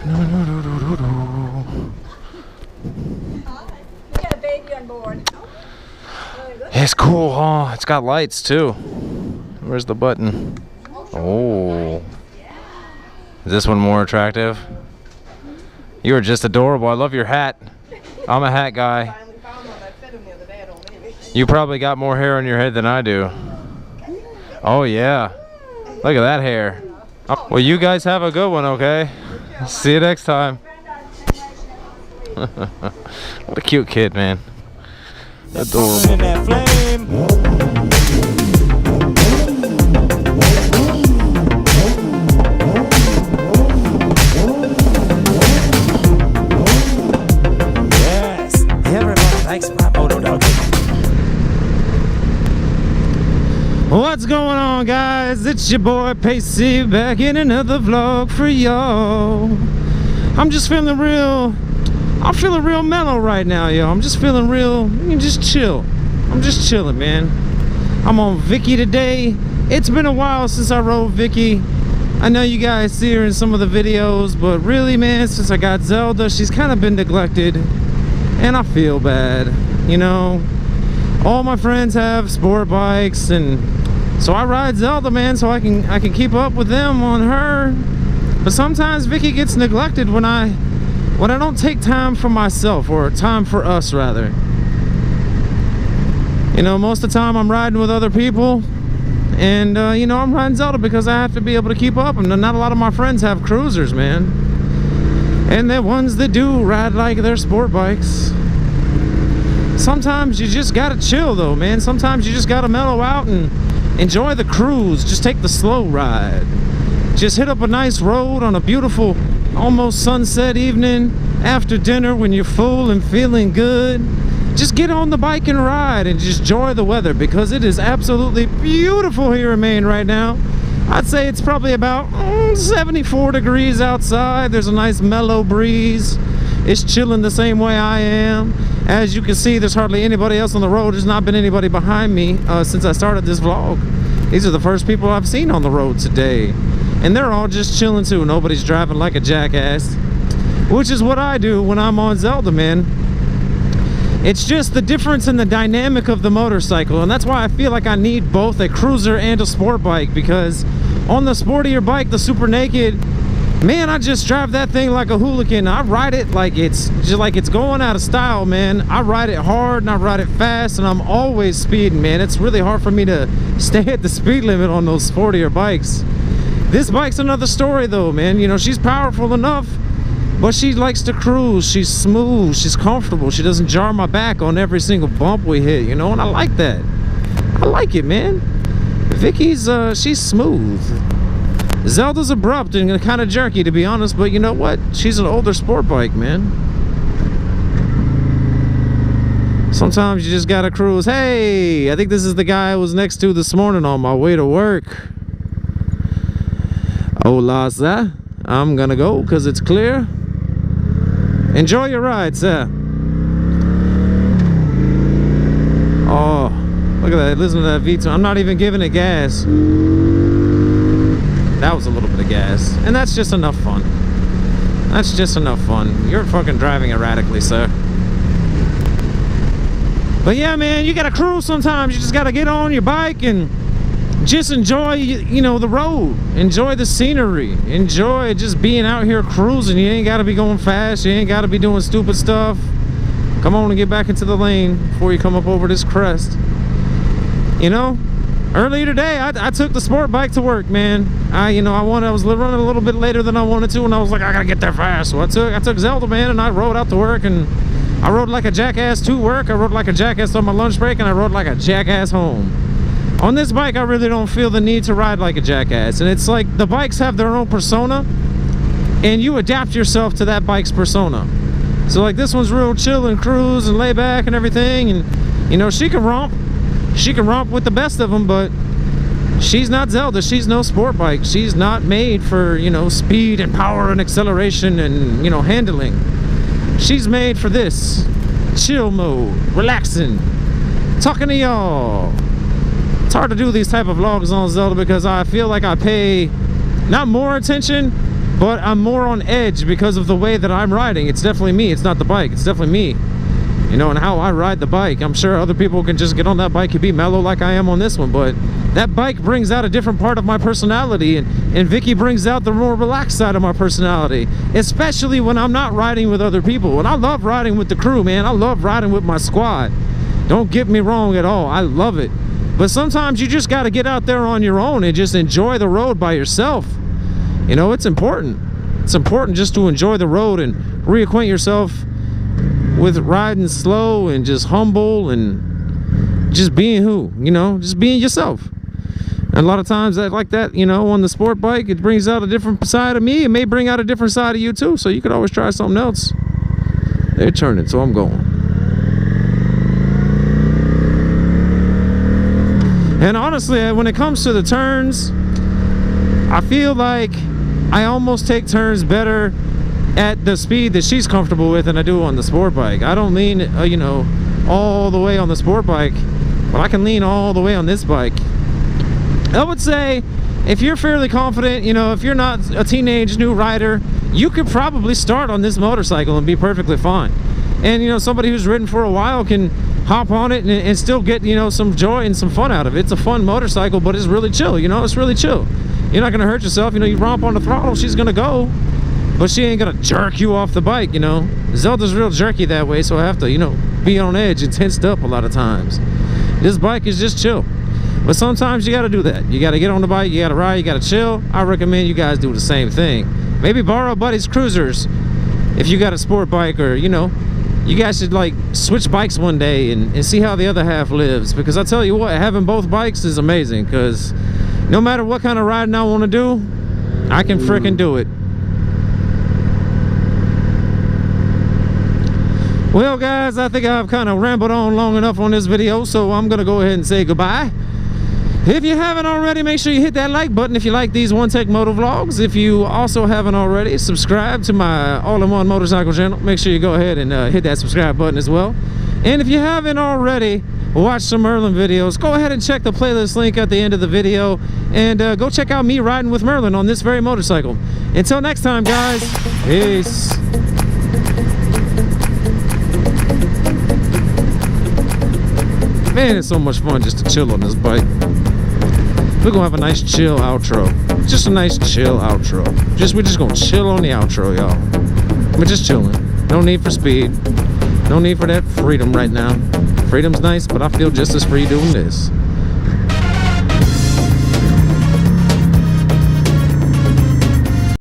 We got a baby on board. It's cool, huh? It's got lights too. Where's the button? Oh. Is this one more attractive? You are just adorable. I love your hat. I'm a hat guy. You probably got more hair on your head than I do. Oh yeah. Look at that hair. Well, you guys have a good one, okay? See you next time. What a cute kid, man. Adorable. Yes, everybody likes my moto doggy. What's going on, guys? It's your boy Pacey back in another vlog for y'all. I'm feeling real mellow right now, yo. I'm just feeling real, just chill. I'm just chilling, man. I'm on Vicky today. It's been a while since I rode Vicky. I know you guys see her in some of the videos, but really, man, since I got Zelda, she's kind of been neglected, and I feel bad, you know. All my friends have sport bikes, and so I ride Zelda, man, so I can keep up with them on her. But sometimes Vicky gets neglected when I don't take time for myself, or time for us rather. You know, most of the time I'm riding with other people, and you know, I'm riding Zelda because I have to be able to keep up. And not a lot of my friends have cruisers, man, and the ones that do ride like their sport bikes. Sometimes you just gotta chill though, man. Sometimes you just gotta mellow out and enjoy the cruise. Just take the slow ride. Just hit up a nice road on a beautiful, almost sunset evening after dinner when you're full and feeling good. Just get on the bike and ride and just enjoy the weather, because it is absolutely beautiful here in Maine right now. I'd say it's probably about 74 degrees outside. There's a nice mellow breeze. It's chilling the same way I am. As you can see, there's hardly anybody else on the road. There's not been anybody behind me since I started this vlog. These are the first people I've seen on the road today. And they're all just chilling too. Nobody's driving like a jackass, which is what I do when I'm on Zelda, man. It's just the difference in the dynamic of the motorcycle, and that's why I feel like I need both a cruiser and a sport bike, because on the sportier bike, the Super Naked, man, I just drive that thing like a hooligan. I ride it like it's going out of style, man. I ride it hard and I ride it fast, and I'm always speeding, man. It's really hard for me to stay at the speed limit on those sportier bikes. This bike's another story though, man. You know, she's powerful enough, but she likes to cruise. She's smooth, she's comfortable. She doesn't jar my back on every single bump we hit, you know, and I like that. I like it, man. Vicky's, she's smooth. Zelda's abrupt and kind of jerky, to be honest, but you know what? She's an older sport bike, man. Sometimes you just gotta cruise. Hey, I think this is the guy I was next to this morning on my way to work. Hola, sir. I'm gonna go because it's clear. Enjoy your ride, sir. Oh, look at that. Listen to that V2. I'm not even giving it gas. That was a little bit of gas. And that's just enough fun. That's just enough fun. You're fucking driving erratically, sir. But yeah, man, you gotta cruise sometimes. You just gotta get on your bike and just enjoy, you know, the road. Enjoy the scenery. Enjoy just being out here cruising. You ain't got to be going fast. You ain't got to be doing stupid stuff. Come on and get back into the lane before you come up over this crest. You know, earlier today, I took the sport bike to work, man. I was running a little bit later than I wanted to, and I was like, I got to get there fast. So I took Zelda, man, and I rode out to work, and I rode like a jackass to work. I rode like a jackass on my lunch break, and I rode like a jackass home. On this bike, I really don't feel the need to ride like a jackass. And it's like the bikes have their own persona, and you adapt yourself to that bike's persona. So like this one's real chill and cruise and lay back and everything. And you know, she can romp. She can romp with the best of them, but she's not Zelda. She's no sport bike. She's not made for, you know, speed and power and acceleration and, you know, handling. She's made for this. Chill mode. Relaxing. Talking to y'all. It's hard to do these type of vlogs on Zelda because I feel like I pay not more attention, but I'm more on edge because of the way that I'm riding. It's definitely me. It's not the bike. It's definitely me. You know, and how I ride the bike. I'm sure other people can just get on that bike and be mellow like I am on this one, but that bike brings out a different part of my personality, and Vicky brings out the more relaxed side of my personality, especially when I'm not riding with other people. And I love riding with the crew, man. I love riding with my squad. Don't get me wrong at all. I love it. But sometimes you just got to get out there on your own and just enjoy the road by yourself. You know, it's important. It's important just to enjoy the road and reacquaint yourself with riding slow and just humble and just being just being yourself. And a lot of times that like that, you know, on the sport bike, it brings out a different side of me. It may bring out a different side of you too, so you could always try something else. They're turning, so I'm going. And honestly, when it comes to the turns, I feel like I almost take turns better at the speed that she's comfortable with than I do on the sport bike. I don't lean, you know, all the way on the sport bike, but I can lean all the way on this bike. I would say if you're fairly confident, you know, if you're not a teenage new rider, you could probably start on this motorcycle and be perfectly fine. And, you know, somebody who's ridden for a while can hop on it and still get, you know, some joy and some fun out of it. It's a fun motorcycle, but it's really chill, you know, it's really chill. You're not gonna hurt yourself. You know, you romp on the throttle, she's gonna go, but she ain't gonna jerk you off the bike, you know. Zelda's real jerky that way, so I have to, you know, be on edge and tensed up a lot of times. This bike is just chill. But sometimes you gotta do that. You gotta get on the bike, you gotta ride, you gotta chill. I recommend you guys do the same thing. Maybe borrow a buddy's cruisers if you got a sport bike, or, you know, you guys should like switch bikes one day and see how the other half lives. Because I tell you what, having both bikes is amazing, because no matter what kind of riding I want to do, I can frickin' do it. Well guys, I think I've kind of rambled on long enough on this video, so I'm gonna go ahead and say goodbye. If you haven't already, make sure you hit that like button if you like these One Take Moto vlogs. If you also haven't already, subscribe to my all-in-one motorcycle channel. Make sure you go ahead and hit that subscribe button as well. And if you haven't already watched some Merlin videos, go ahead and check the playlist link at the end of the video, and go check out me riding with Merlin on this very motorcycle. Until next time, guys, peace. Man, it's so much fun just to chill on this bike. We're gonna have a nice chill outro. Just a nice chill outro. We're just gonna chill on the outro, y'all. We're just chilling. No need for speed. No need for that freedom right now. Freedom's nice, but I feel just as free doing this.